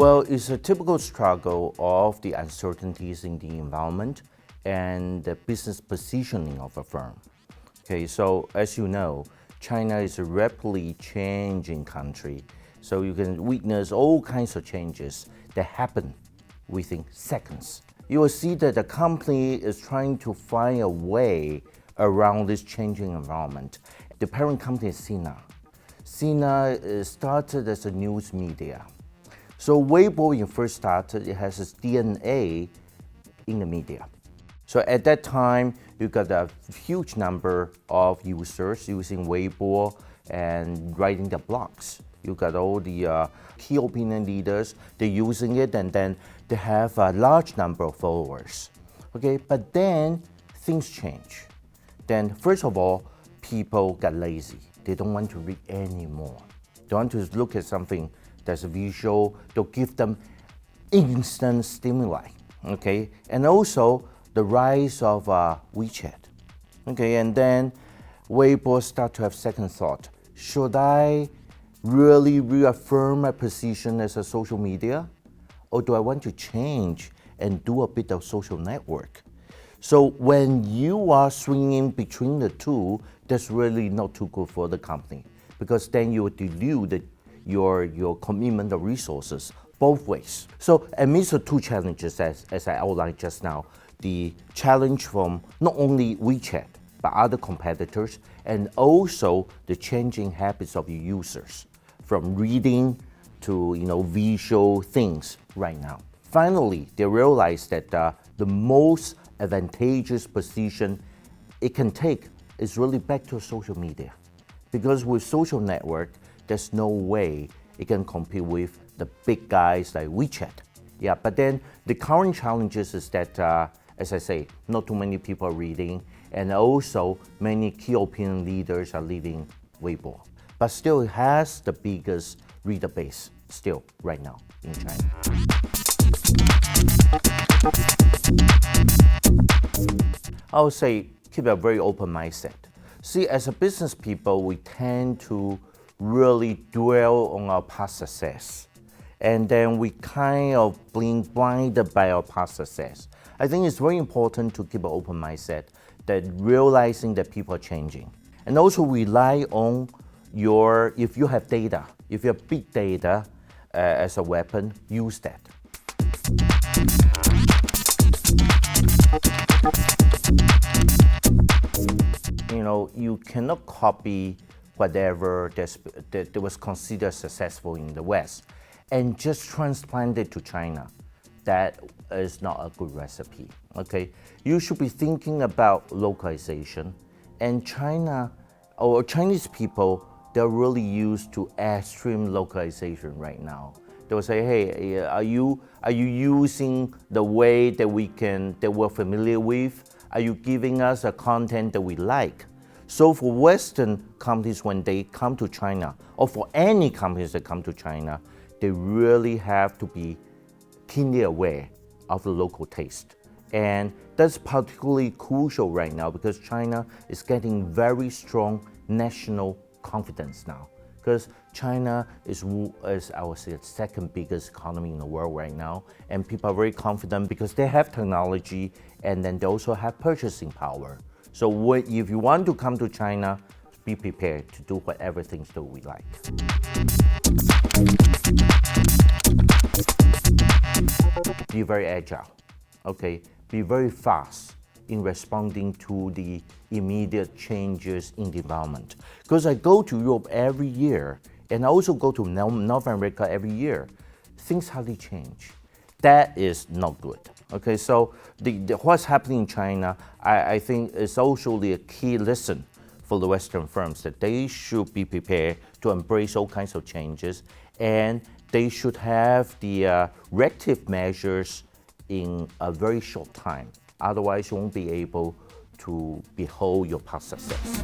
Well, it's a typical struggle of the uncertainties in the environment and the business positioning of a firm. Okay, so as you know, China is a rapidly changing country. So you can witness all kinds of changes that happen within seconds. You will see that the company is trying to find a way around this changing environment. The parent company is Sina. Sina started as a news media. So Weibo, when it first started, it has its DNA in the media. So at that time, you got a huge number of users using Weibo and writing their blogs. You got all the key opinion leaders, they're using it, and then they have a large number of followers. Okay, but then things change. Then first of all, people got lazy. They don't want to read anymore. They want to look at something that's visual, they'll give them instant stimuli, okay? And also the rise of WeChat, okay? And then Weibo start to have second thought. Should I really reaffirm my position as a social media? Or do I want to change and do a bit of social network? So when you are swinging between the two, that's really not too good for the company, because then you will dilute your commitment of resources both ways. So amidst the two challenges, as I outlined just now, the challenge from not only WeChat, but other competitors, and also the changing habits of your users, from reading to visual things right now. Finally, they realized that the most advantageous position it can take is really back to social media. Because with social network, there's no way it can compete with the big guys like WeChat. Yeah, but then the current challenges is that, as I say, not too many people are reading, and also many key opinion leaders are leaving Weibo. But still, it has the biggest reader base still right now in China. I would say keep a very open mindset. See, as a business people, we tend to really dwell on our past success. And then we kind of being blinded by our past success. I think it's very important to keep an open mindset, that realizing that people are changing. And also rely on if you have data, if you have big data as a weapon, use that. You cannot copy whatever that was considered successful in the West and just transplant it to China. That is not a good recipe, okay? You should be thinking about localization, and China, or Chinese people, they're really used to extreme localization right now. They'll say, hey, are you using the way that we're familiar with? Are you giving us a content that we like? So for Western companies, when they come to China, or for any companies that come to China, they really have to be keenly aware of the local taste. And that's particularly crucial right now because China is getting very strong national confidence now. Because China is I would say, the second biggest economy in the world right now, and people are very confident because they have technology and then they also have purchasing power. So if you want to come to China, be prepared to do whatever things that we like. Be very agile, okay? Be very fast in responding to the immediate changes in the environment. Because I go to Europe every year, and I also go to North America every year. Things hardly change. That is not good. Okay, so what's happening in China, I think is also a key lesson for the Western firms, that they should be prepared to embrace all kinds of changes, and they should have the reactive measures in a very short time. Otherwise, you won't be able to behold your past success.